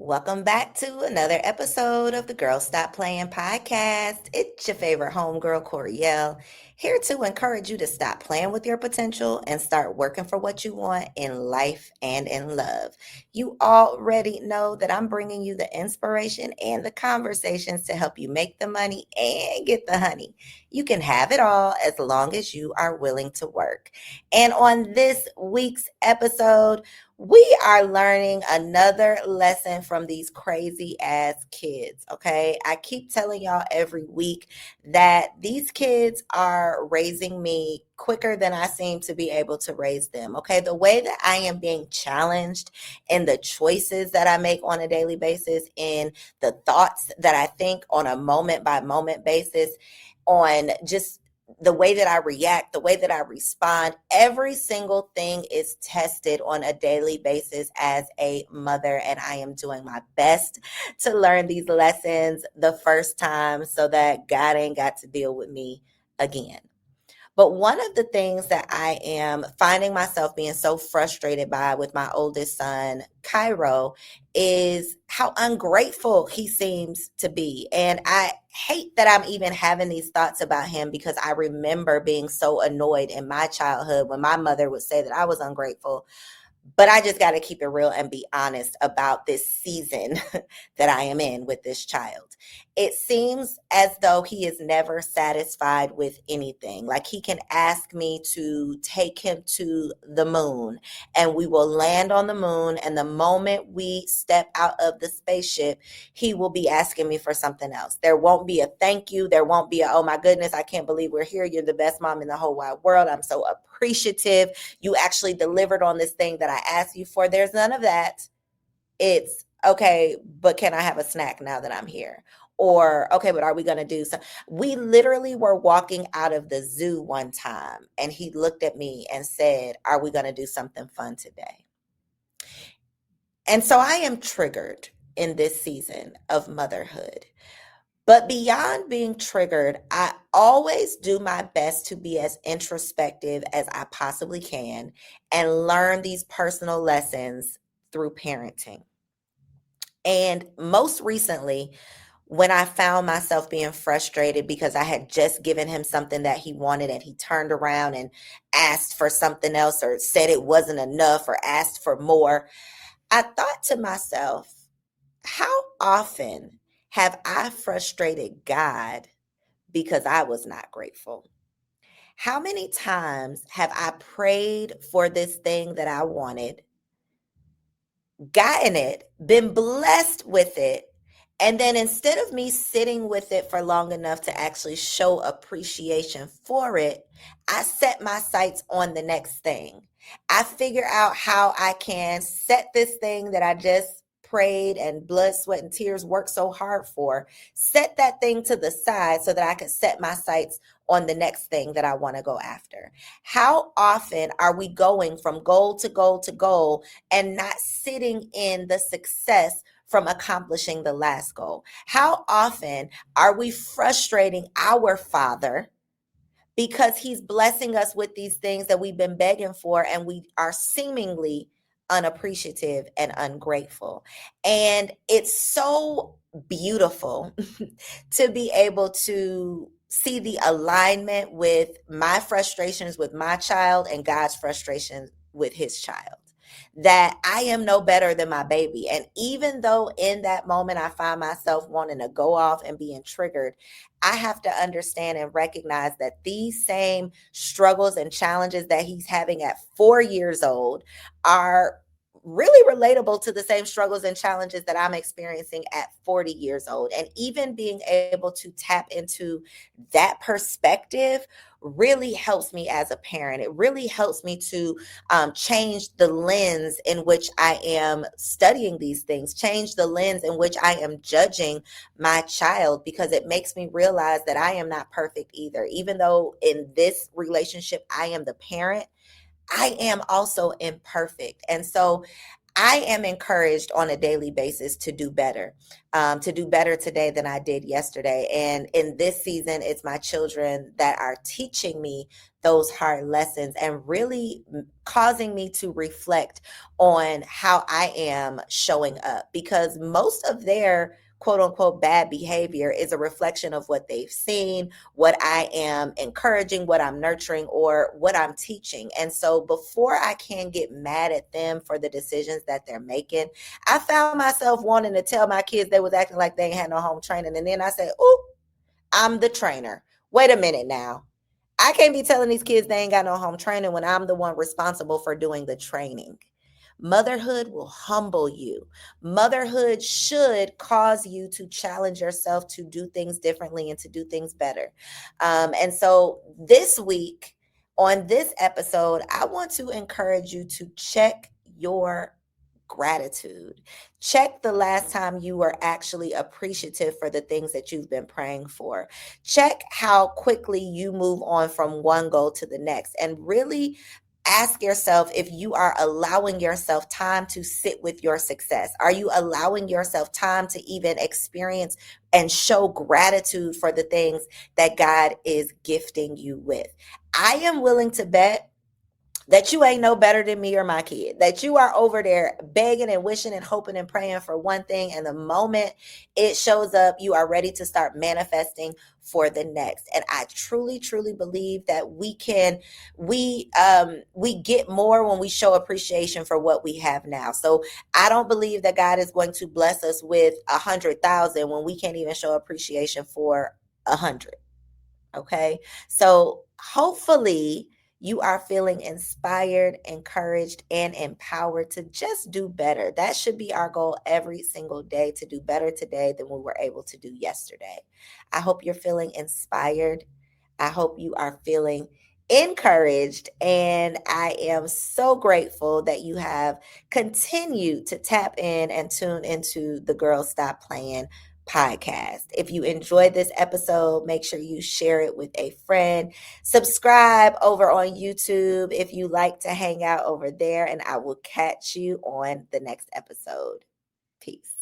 Welcome back to another episode of the Girl Stop Playin podcast. It's your favorite homegirl, Koereyelle, here to encourage you to stop playing with your potential and start working for what you want in life and in love. You already know that I'm bringing you the inspiration and the conversations to help you make the money and get the honey. You can have it all as long as you are willing to work. And on this week's episode, we are learning another lesson from these crazy ass kids. Okay. I keep telling y'all every week that these kids are raising me quicker than I seem to be able to raise them. Okay. The way that I am being challenged in the choices that I make on a daily basis, in the thoughts that I think on a moment by moment basis, on just the way that I react, the way that I respond, every single thing is tested on a daily basis as a mother. And I am doing my best to learn these lessons the first time so that God ain't got to deal with me again. But one of the things that I am finding myself being so frustrated by with my oldest son, Cairo, is how ungrateful he seems to be. And I hate that I'm even having these thoughts about him because I remember being so annoyed in my childhood when my mother would say that I was ungrateful. But I just got to keep it real and be honest about this season that I am in with this child. It seems as though he is never satisfied with anything. Like he can ask me to take him to the moon and we will land on the moon. And the moment we step out of the spaceship, he will be asking me for something else. There won't be a thank you. There won't be a, oh my goodness, I can't believe we're here. You're the best mom in the whole wide world. I'm so appreciative. You actually delivered on this thing that I asked you for. There's none of that. It's okay, but can I have a snack now that I'm here? Or, okay, but are we going to do some? We literally were walking out of the zoo one time and he looked at me and said, are we going to do something fun today? And so I am triggered in this season of motherhood. But beyond being triggered, I always do my best to be as introspective as I possibly can and learn these personal lessons through parenting. And most recently, when I found myself being frustrated because I had just given him something that he wanted and he turned around and asked for something else or said it wasn't enough or asked for more, I thought to myself, how often have I frustrated God because I was not grateful? How many times have I prayed for this thing that I wanted, gotten it, been blessed with it, and then instead of me sitting with it for long enough to actually show appreciation for it, I set my sights on the next thing. I figure out how I can set this thing that I just prayed and blood, sweat, and tears worked so hard for, set that thing to the side so that I can set my sights on the next thing that I want to go after. How often are we going from goal to goal to goal and not sitting in the success from accomplishing the last goal? How often are we frustrating our Father because he's blessing us with these things that we've been begging for and we are seemingly unappreciative and ungrateful? And it's so beautiful to be able to see the alignment with my frustrations with my child and God's frustrations with his child, that I am no better than my baby. And even though in that moment I find myself wanting to go off and being triggered, I have to understand and recognize that these same struggles and challenges that he's having at 4 years old are really relatable to the same struggles and challenges that I'm experiencing at 40 years old. And even being able to tap into that perspective really helps me as a parent. It really helps me to change the lens in which I am studying these things, change the lens in which I am judging my child, because it makes me realize that I am not perfect either. Even though in this relationship I am the parent, I am also imperfect. And so I am encouraged on a daily basis to do better today than I did yesterday. And in this season, it's my children that are teaching me those hard lessons and really causing me to reflect on how I am showing up, because most of their quote unquote bad behavior is a reflection of what they've seen, what I am encouraging, what I'm nurturing, or what I'm teaching. And so before I can get mad at them for the decisions that they're making, I found myself wanting to tell my kids they was acting like they ain't had no home training. And then I said, "Oh, I'm the trainer. Wait a minute now. I can't be telling these kids they ain't got no home training when I'm the one responsible for doing the training." Motherhood will humble you. Motherhood should cause you to challenge yourself to do things differently and to do things better. And so this week, on this episode, I want to encourage you to check your gratitude. Check the last time you were actually appreciative for the things that you've been praying for. Check how quickly you move on from one goal to the next, and really ask yourself if you are allowing yourself time to sit with your success. Are you allowing yourself time to even experience and show gratitude for the things that God is gifting you with? I am willing to bet that you ain't no better than me or my kid, that you are over there begging and wishing and hoping and praying for one thing, and the moment it shows up, you are ready to start manifesting for the next. And I truly, truly believe that we get more when we show appreciation for what we have now. So I don't believe that God is going to bless us with 100,000 when we can't even show appreciation for 100. Okay. So hopefully you are feeling inspired, encouraged, and empowered to just do better. That should be our goal every single day, to do better today than we were able to do yesterday. I hope you're feeling inspired. I hope you are feeling encouraged. And I am so grateful that you have continued to tap in and tune into the Girl Stop Playin podcast. If you enjoyed this episode, make sure you share it with a friend. Subscribe over on YouTube if you like to hang out over there, and I will catch you on the next episode. Peace.